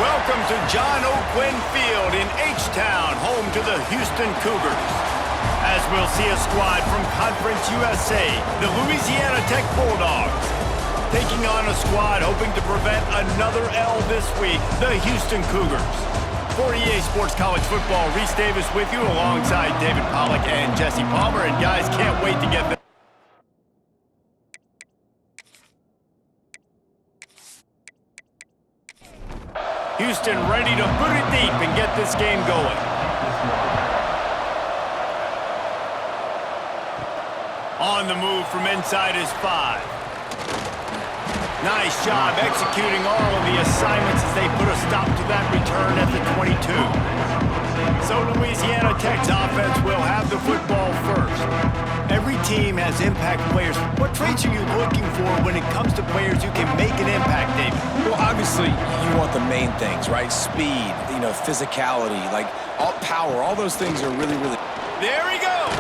Welcome to John O'Quinn Field in H-Town, home to the Houston Cougars. As we'll see a squad from Conference USA, the Louisiana Tech Bulldogs, taking on a squad hoping to prevent another L this week, the Houston Cougars. For EA Sports College Football, Reese Davis with you alongside David Pollack and Jesse Palmer. And guys, can't wait to get this. Houston ready to put it deep and get this game going. On the move from inside is 5. Nice job executing all of the assignments as they put a stop to that return at the 22. So Louisiana Tech's offense will have the football first. Every team has impact players. What traits are you looking for when it comes to players who can make an impact, David? Well, obviously, you want the main things, right? Speed, physicality, all power. All those things are really... There he goes!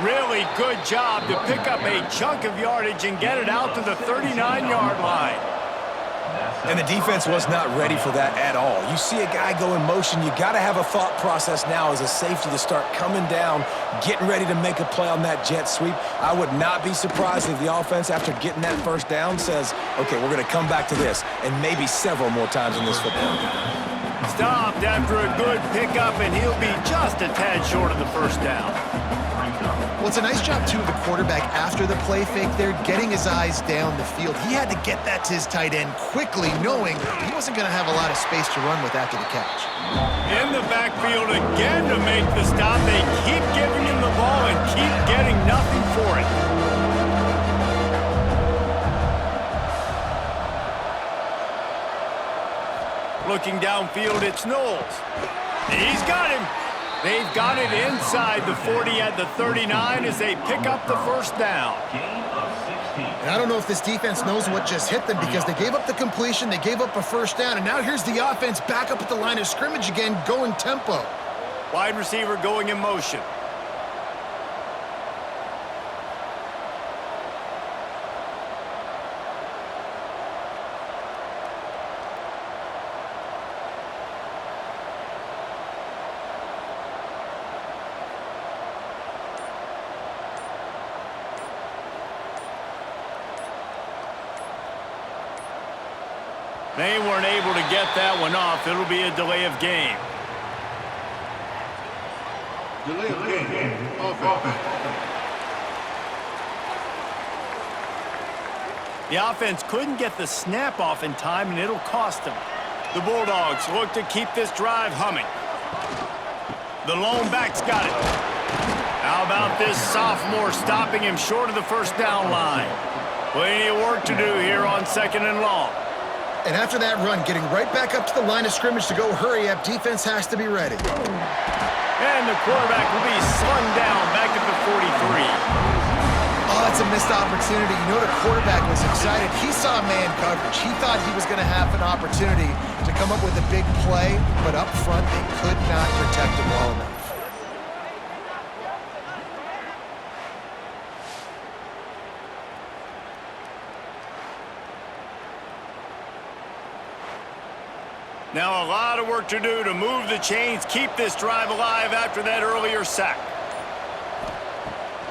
Really good job to pick up a chunk of yardage and get it out to the 39-yard line. And the defense was not ready for that at all. You see a guy go in motion, you got to have a thought process now as a safety to start coming down, getting ready to make a play on that jet sweep. I would not be surprised if the offense, after getting that first down, says, okay, we're going to come back to this, and maybe several more times in this football game. Stopped after a good pickup, and he'll be just a tad short of the first down. Well, it's a nice job, too, of the quarterback after the play fake there, getting his eyes down the field. He had to get that to his tight end quickly, knowing he wasn't going to have a lot of space to run with after the catch. In the backfield again to make the stop. They keep giving him the ball and keep getting nothing for it. Looking downfield, it's Knowles. He's got him. They've got it inside the 40 at the 39 as they pick up the first down. And I don't know if this defense knows what just hit them because they gave up the completion, they gave up a first down, and now here's the offense back up at the line of scrimmage again, going tempo. Wide receiver going in motion. They weren't able to get that one off. It'll be a delay of game. Delay of game. Offense. The offense couldn't get the snap off in time, and it'll cost them. The Bulldogs look to keep this drive humming. The lone back's got it. How about this sophomore stopping him short of the first down line? Plenty of work to do here on 2nd and long. And after that run, getting right back up to the line of scrimmage to go hurry up, defense has to be ready. And the quarterback will be slung down back at the 43. Oh, that's a missed opportunity. The quarterback was excited. He saw man coverage. He thought he was going to have an opportunity to come up with a big play, but up front, they could not protect him well enough. Now a lot of work to do to move the chains, keep this drive alive after that earlier sack.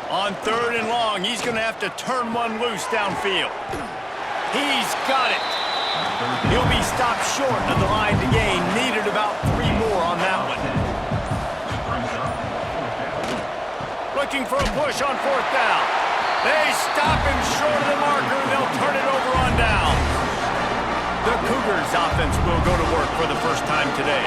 On 3rd and long, he's going to have to turn one loose downfield. He's got it. He'll be stopped short of the line to gain. Needed about 3 more on that one. Looking for a push on 4th down. They stop him short of the marker. They'll turn it over on down. The Cougars offense will go to work for the first time today.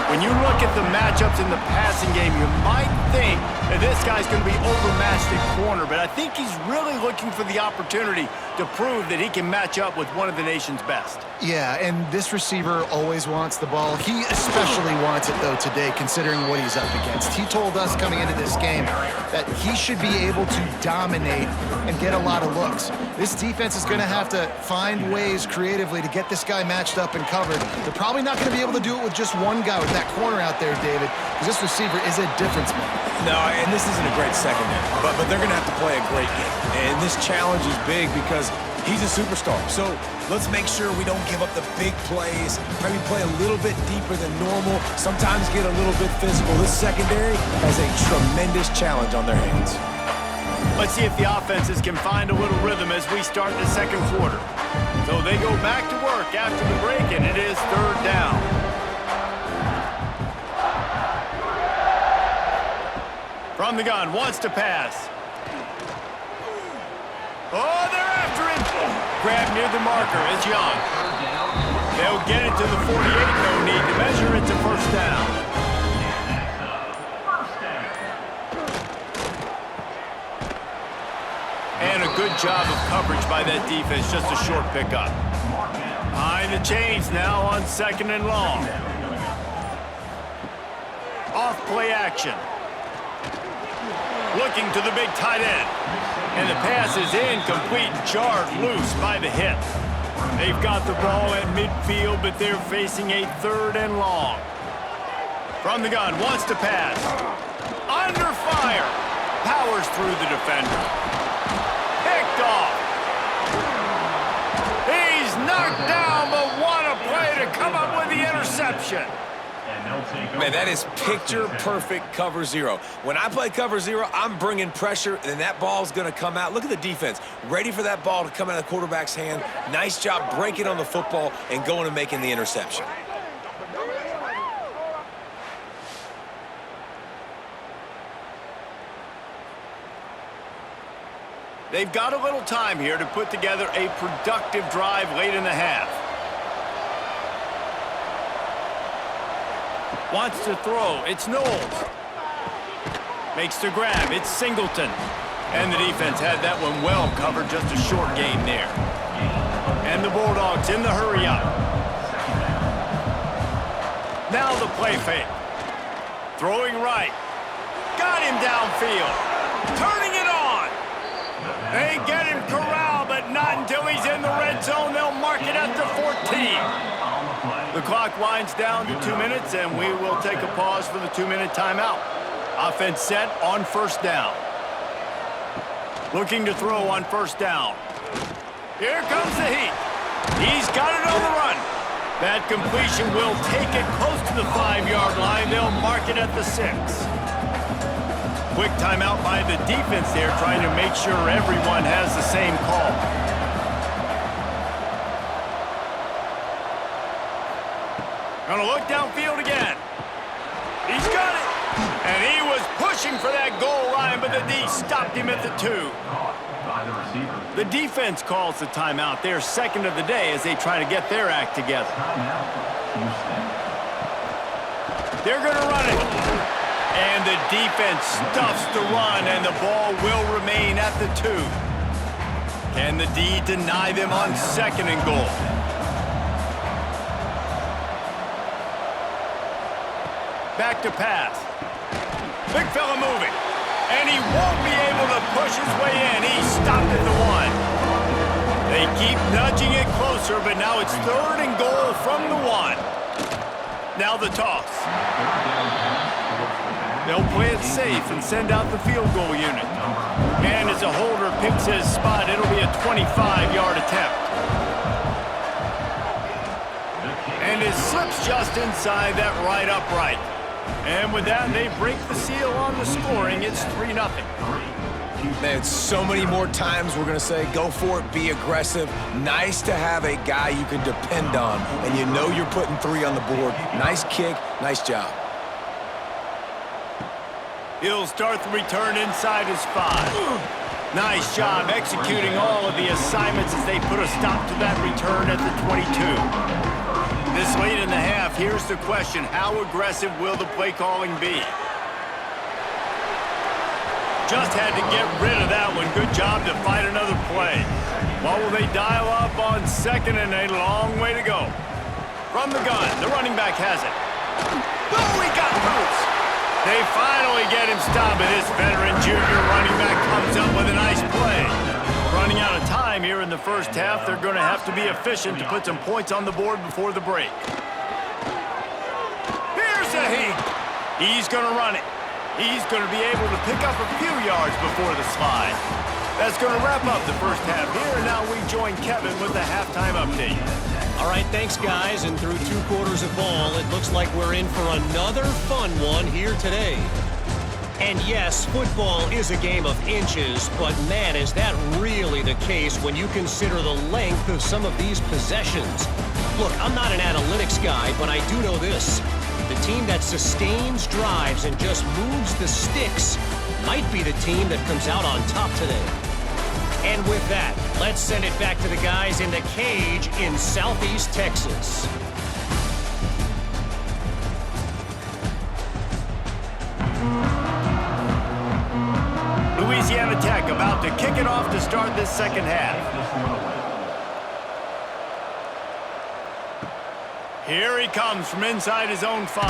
When you look at the matchups in the passing game, you might think that this guy's going to be overmatched at corner, but I think he's really looking for the opportunity to prove that he can match up with one of the nation's best. Yeah, and this receiver always wants the ball. He especially wants it, though, today, considering what he's up against. He told us coming into this game that he should be able to dominate and get a lot of looks. This defense is going to have to find ways creatively to get this guy matched up and covered. They're probably not going to be able to do it with just one guy with that corner out there, David, because this receiver is a difference maker. No, and this isn't a great secondary, but they're going to have to play a great game. And this challenge is big because He's a superstar, so let's make sure we don't give up the big plays. Maybe play a little bit deeper than normal, sometimes get a little bit physical. This secondary has a tremendous challenge on their hands. Let's see if the offenses can find a little rhythm as we start the second quarter. So they go back to work after the break, and it is third down. From the gun, wants to pass. Oh, they're after him. Grab near the marker. It's Young. They'll get it to the 48. No need to measure. It's a first down. And a good job of coverage by that defense. Just a short pickup. Behind the chains now on second and long. Off play action. Looking to the big tight end. And the pass is incomplete, jarred loose by the hip. They've got the ball at midfield, but they're facing a third and long. From the gun, wants to pass. Under fire. Powers through the defender. Picked off. He's knocked down, but what a play to come up with the interception. Man, that is picture-perfect cover zero. When I play cover zero, I'm bringing pressure, and that ball's going to come out. Look at the defense. Ready for that ball to come out of the quarterback's hand. Nice job breaking on the football and going and making the interception. They've got a little time here to put together a productive drive late in the half. Wants to throw. It's Knowles. Makes the grab. It's Singleton. And the defense had that one well covered. Just a short gain there. And the Bulldogs in the hurry up. Now the play fake. Throwing right. Got him downfield. Turning it on. They get him corralled, but not until he's in the red zone. They'll mark it at the 14. The clock winds down to 2 minutes, and we will take a pause for the 2-minute timeout. Offense set on first down. Looking to throw on first down. Here comes the heat. He's got it on the run. That completion will take it close to the 5-yard line. They'll mark it at the 6. Quick timeout by the defense there, trying to make sure everyone has the same call. Gonna look downfield again. He's got it. And he was pushing for that goal line, but the D stopped him at the 2. The defense calls the timeout. They're second of the day as they try to get their act together. They're gonna run it. And the defense stuffs the run, and the ball will remain at the 2. Can the D deny them on second and goal? Back to pass. Big fella moving. And he won't be able to push his way in. He stopped at the 1. They keep nudging it closer, but now it's third and goal from the 1. Now the toss. They'll play it safe and send out the field goal unit. And as a holder picks his spot, it'll be a 25-yard attempt. And it slips just inside that right upright. And with that, they break the seal on the scoring. It's 3-0. Man, so many more times we're going to say, go for it, be aggressive. Nice to have a guy you can depend on, and you know you're putting 3 on the board. Nice kick, nice job. He'll start the return inside his 5. Nice job executing all of the assignments as they put a stop to that return at the 22. This late in the half, here's the question. How aggressive will the play calling be? Just had to get rid of that one. Good job to find another play. What will they dial up on second, and a long way to go? From the gun, the running back has it. Oh, he got loose. They finally get him stopped, and this veteran junior running back comes up with a nice play. Running out of time here in the first half, they're going to have to be efficient to put some points on the board before the break. Here's a heat. He's going to run it. He's going to be able to pick up a few yards before the slide. That's going to wrap up the first half here, and now we join Kevin with the halftime update. All right, thanks, guys. And through 2 quarters of ball, it looks like we're in for another fun one here today. And yes, football is a game of inches, but man, is that really the case when you consider the length of some of these possessions. Look, I'm not an analytics guy, but I do know this. The team that sustains drives and just moves the sticks might be the team that comes out on top today. And with that, let's send it back to the guys in the cage in Southeast Texas. Louisiana Tech about to kick it off to start this second half. Here he comes from inside his own 5.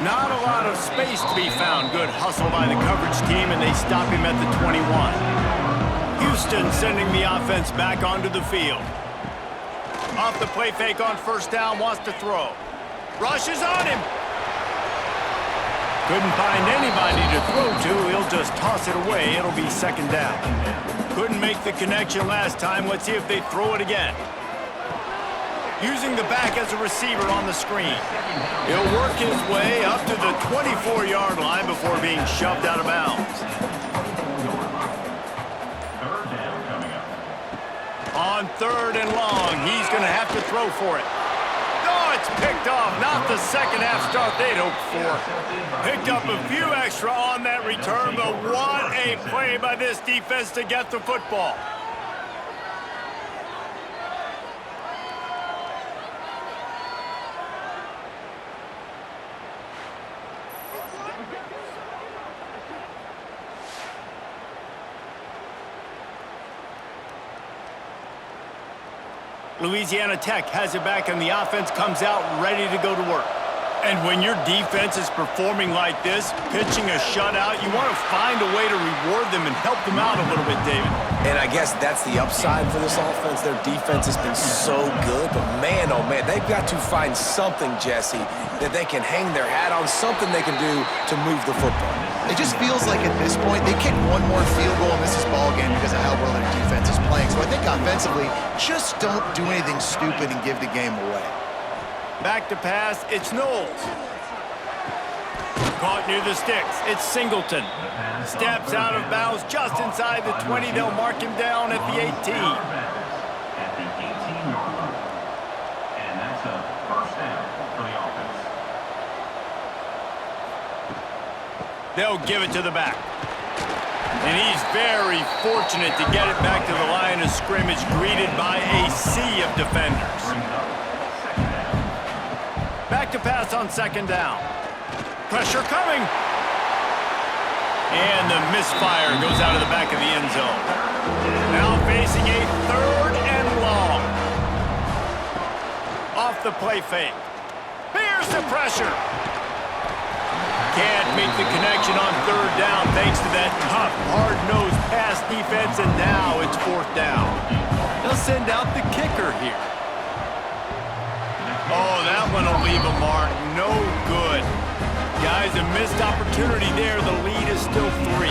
Not a lot of space to be found. Good hustle by the coverage team, and they stop him at the 21. Houston sending the offense back onto the field. Off the play fake on first down, wants to throw. Rushes on him. Couldn't find anybody to throw to. He'll just toss it away. It'll be second down. Couldn't make the connection last time. Let's see if they throw it again. Using the back as a receiver on the screen. He'll work his way up to the 24-yard line before being shoved out of bounds. On 3rd and long, he's going to have to throw for it. Oh, it's picked off. Not the second half start they'd hoped for. Picked up a few extra on that return, but what a play by this defense to get the football. Louisiana Tech has it back, and the offense comes out ready to go to work. And when your defense is performing like this, pitching a shutout, you want to find a way to reward them and help them out a little bit, David. And I guess that's the upside for this offense. Their defense has been so good, but man, oh man, they've got to find something, Jesse, that they can hang their hat on, something they can do to move the football. It just feels like at this point, they kick one more field goal and this is ball game because of how well their defense is playing. So I think offensively, just don't do anything stupid and give the game away. Back to pass, it's Knowles. Caught near the sticks, it's Singleton. Steps out of bounds just inside the 20. They'll mark him down at the 18. At the 18-yard line. And that's a first down for the offense. They'll give it to the back. And he's very fortunate to get it back to the line of scrimmage, greeted by a sea of defenders. Back to pass on second down. Pressure coming. And the misfire goes out of the back of the end zone. Now facing a 3rd and long. Off the play fake. Here's the pressure. Can't make the connection on 3rd down thanks to that tough, hard-nosed pass defense, and now it's 4th down. They'll send out the kicker here. Oh, that one will leave a mark. No good. Guys, a missed opportunity there. The lead is still 3.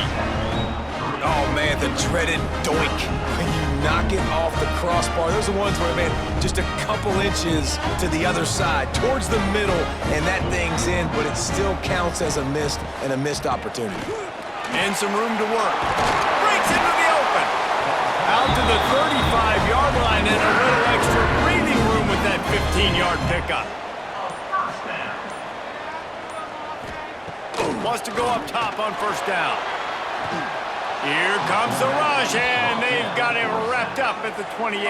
Oh, man, the dreaded doink. When you knock it off the crossbar. Those are ones where, man, just a couple inches to the other side, towards the middle, and that thing's in, but it still counts as a missed opportunity. And some room to work. Breaks into the open. Out to the 35-yard line, and a little extra breathing room with that 15-yard pickup. Wants to go up top on first down. Here comes the rush, and they've got him wrapped up at the 28.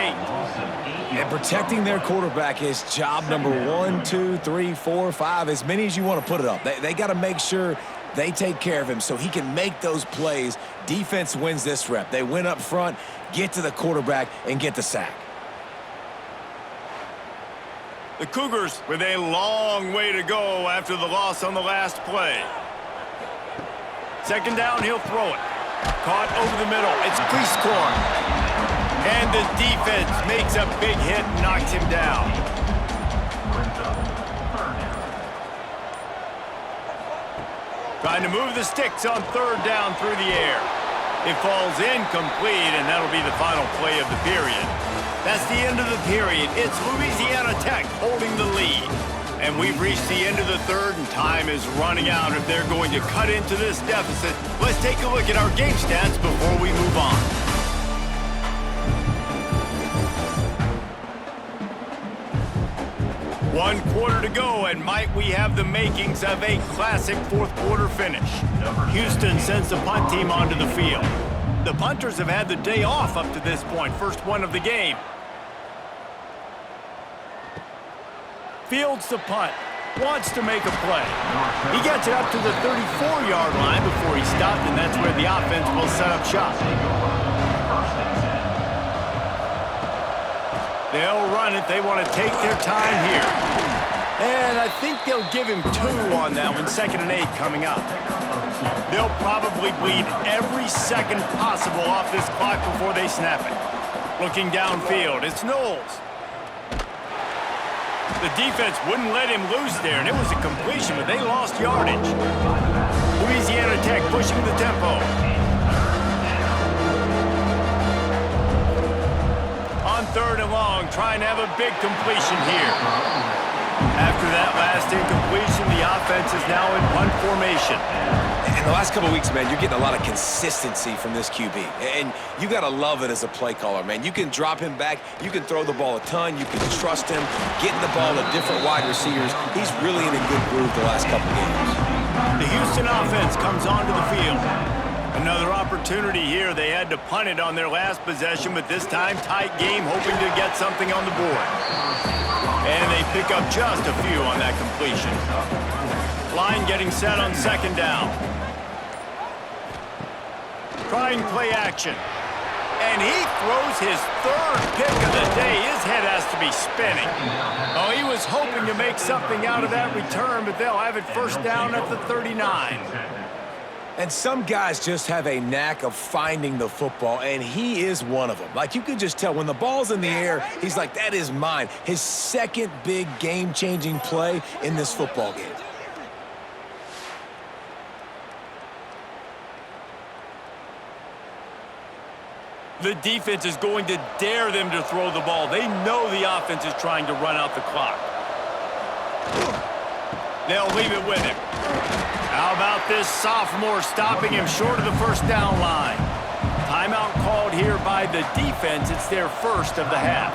And protecting their quarterback is job number 1, 2, 3, 4, 5, as many as you want to put it up. They got to make sure they take care of him so he can make those plays. Defense wins this rep. They win up front, get to the quarterback, and get the sack. The Cougars with a long way to go after the loss on the last play. Second down, he'll throw it. Caught over the middle. It's Cleescorn. And the defense makes a big hit and knocks him down. Trying to move the sticks on 3rd down through the air. It falls incomplete, and that'll be the final play of the period. That's the end of the period. It's Louisiana Tech holding the lead. And we've reached the end of the third, and time is running out if they're going to cut into this deficit. Let's take a look at our game stats before we move on. One quarter to go, and might we have the makings of a classic fourth quarter finish. Houston sends the punt team onto the field. The punters have had the day off up to this point, first one of the game. Fields the punt, wants to make a play. He gets it up to the 34-yard line before he stopped, and that's where the offense will set up shop. They'll run it. They want to take their time here. And I think they'll give him 2 on that one, 2nd and 8 coming up. They'll probably bleed every second possible off this clock before they snap it. Looking downfield, it's Knowles. The defense wouldn't let him loose there, and it was a completion, but they lost yardage. Louisiana Tech pushing the tempo. On 3rd and long, trying to have a big completion here. After that last incompletion, the offense is now in punt formation. In the last couple of weeks, man, you're getting a lot of consistency from this QB. And you got to love it as a play caller, man. You can drop him back. You can throw the ball a ton. You can trust him. Getting the ball to different wide receivers. He's really in a good groove the last couple of games. The Houston offense comes onto the field. Another opportunity here. They had to punt it on their last possession, but this time tight game, hoping to get something on the board. And they pick up just a few on that completion. Line getting set on 2nd down. Trying play action. And he throws his 3rd pick of the day. His head has to be spinning. Oh, he was hoping to make something out of that return, but they'll have it first down at the 39. And some guys just have a knack of finding the football, and he is one of them. Like, you could just tell when the ball's in the air, he's like, that is mine. His 2nd big game-changing play in this football game. The defense is going to dare them to throw the ball. They know the offense is trying to run out the clock. They'll leave it with him. How about this sophomore stopping him short of the first down line? Timeout called here by the defense. It's their first of the half.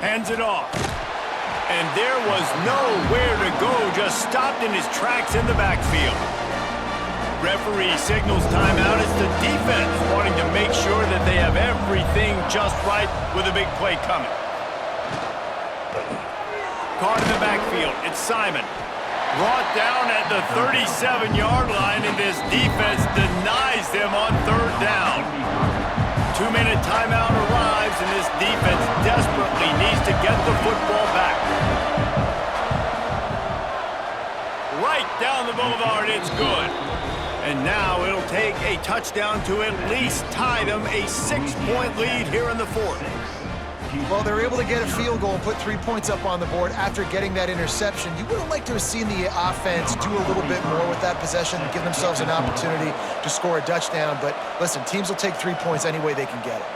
Hands it off. And there was nowhere to go, just stopped in his tracks in the backfield. Referee signals timeout. It's the defense wanting to make sure that they have everything just right with a big play coming. Caught in the backfield. It's Simon. Brought down at the 37-yard line, and this defense denies them on 3rd down. 2-minute timeout arrives, and this defense desperately needs to get the football back. Right down the boulevard, it's good. And now it'll take a touchdown to at least tie them a 6-point lead here in the 4th. Well, they're able to get a field goal and put 3 points up on the board after getting that interception. You would have liked to have seen the offense do a little bit more with that possession and give themselves an opportunity to score a touchdown. But listen, teams will take 3 points any way they can get it.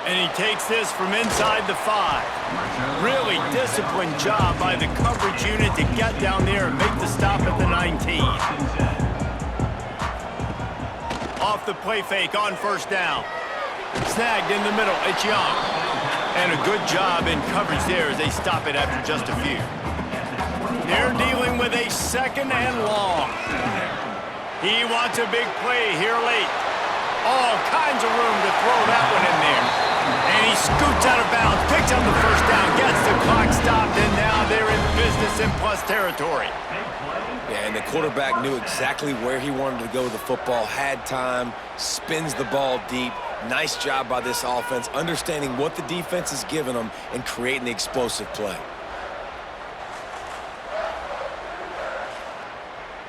And he takes this from inside the 5. Really disciplined job by the coverage unit to get down there and make the stop at the 19. Off the play fake on 1st down. Snagged in the middle. It's Young. And a good job in coverage there as they stop it after just a few. They're dealing with a 2nd and long. He wants a big play here late. All kinds of room to throw that one in there. And he scoots out of bounds, picks up the 1st down, gets the clock stopped, and now they're in business in plus territory. Yeah, and the quarterback knew exactly where he wanted to go with the football, had time, spins the ball deep. Nice job by this offense, understanding what the defense is giving them and creating the explosive play.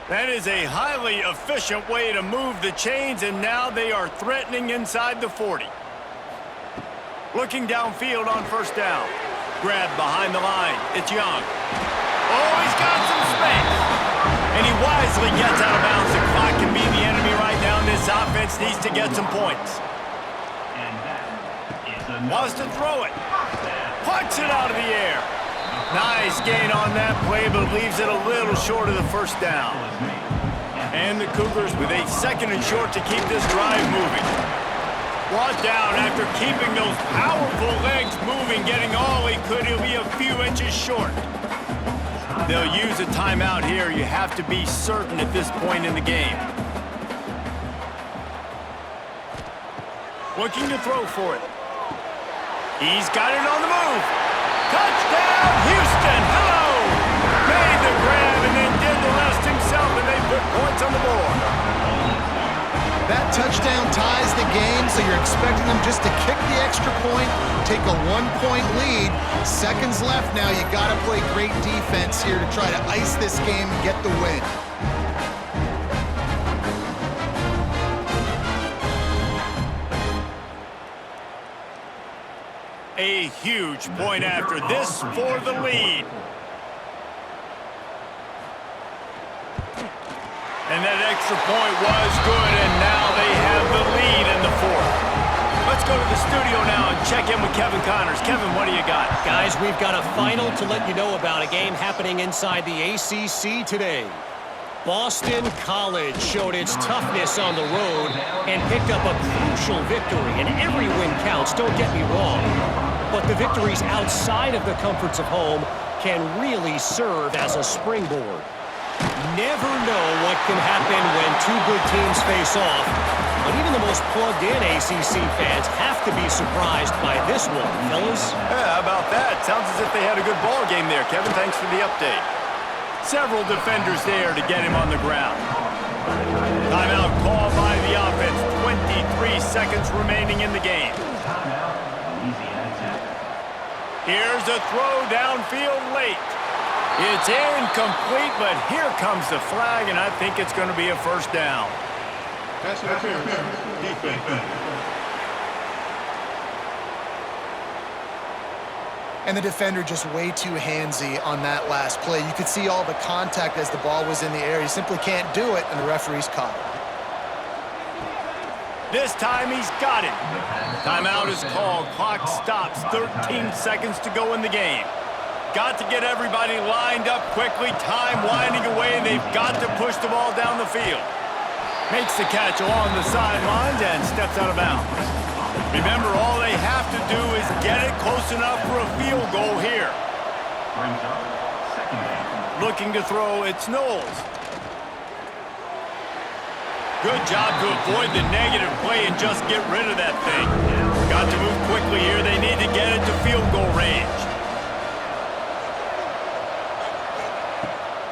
That is a highly efficient way to move the chains, and now they are threatening inside the 40. Looking downfield on 1st down. Grabbed behind the line. It's Young. Oh, he's got some space. And he wisely gets out of bounds. The clock can be the enemy right now, and this offense needs to get some points. And that is Wants to throw it. Puts it out of the air. Nice gain on that play, but leaves it a little short of the first down. And the Cougars with a 2nd and short to keep this drive moving. Brought down after keeping those powerful legs moving, getting all he could. He'll be a few inches short. They'll use a timeout here. You have to be certain at this point in the game. Looking to throw for it. He's got it on the move. Touchdown, Houston! Hello! Made the grab and then did the rest himself, and they put points on the board. That touchdown ties the game, so you're expecting them just to kick the extra point, take a 1-point lead. Seconds left now. You got to play great defense here to try to ice this game and get the win. A huge point after this for the lead. And that extra point was good, and now they have the lead in the 4th. Let's go to the studio now and check in with Kevin Connors. Kevin, what do you got? Guys, we've got a final to let you know about, a game happening inside the ACC today. Boston College showed its toughness on the road and picked up a crucial victory. And every win counts, don't get me wrong. But the victories outside of the comforts of home can really serve as a springboard. Never know what can happen when two good teams face off. But even the most plugged-in ACC fans have to be surprised by this one, fellas. Yeah, how about that? Sounds as if they had a good ball game there, Kevin. Thanks for the update. Several defenders there to get him on the ground. Timeout called by the offense. 23 seconds remaining in the game. Here's a throw downfield late. It's incomplete, but here comes the flag, and I think it's going to be a first down. Pass interference. Defense. And the defender just way too handsy on that last play. You could see all the contact as the ball was in the air. He simply can't do it, and the referee's caught it. This time he's got it. Timeout is called. Clock stops. 13 seconds to go in the game. Got to get everybody lined up quickly. Time winding away, and they've got to push the ball down the field. Makes the catch along the sidelines and steps out of bounds. Remember, all they have to do is get it close enough for a field goal here. Looking to throw, it's Knowles. Good job to avoid the negative play and just get rid of that thing. Got to move quickly here. They need to get it to field goal range.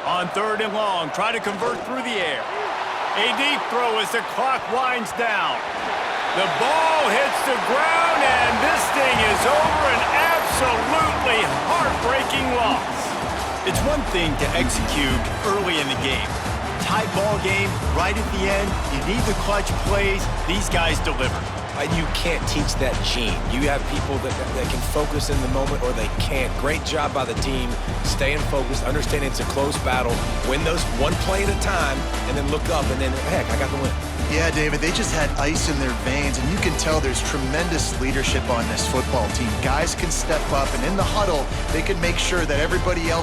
On 3rd and long, try to convert through the air. A deep throw as the clock winds down. The ball hits the ground, and this thing is over. An absolutely heartbreaking loss. It's one thing to execute early in the game. Tight ball game, right at the end, you need the clutch plays. These guys deliver. You can't teach that gene. You have people that can focus in the moment, or they can't. Great job by the team, staying focused, understanding it's a close battle, win those one play at a time, and then look up, and then, heck, I got the win. Yeah, David, they just had ice in their veins, and you can tell there's tremendous leadership on this football team. Guys can step up, and in the huddle, they can make sure that everybody else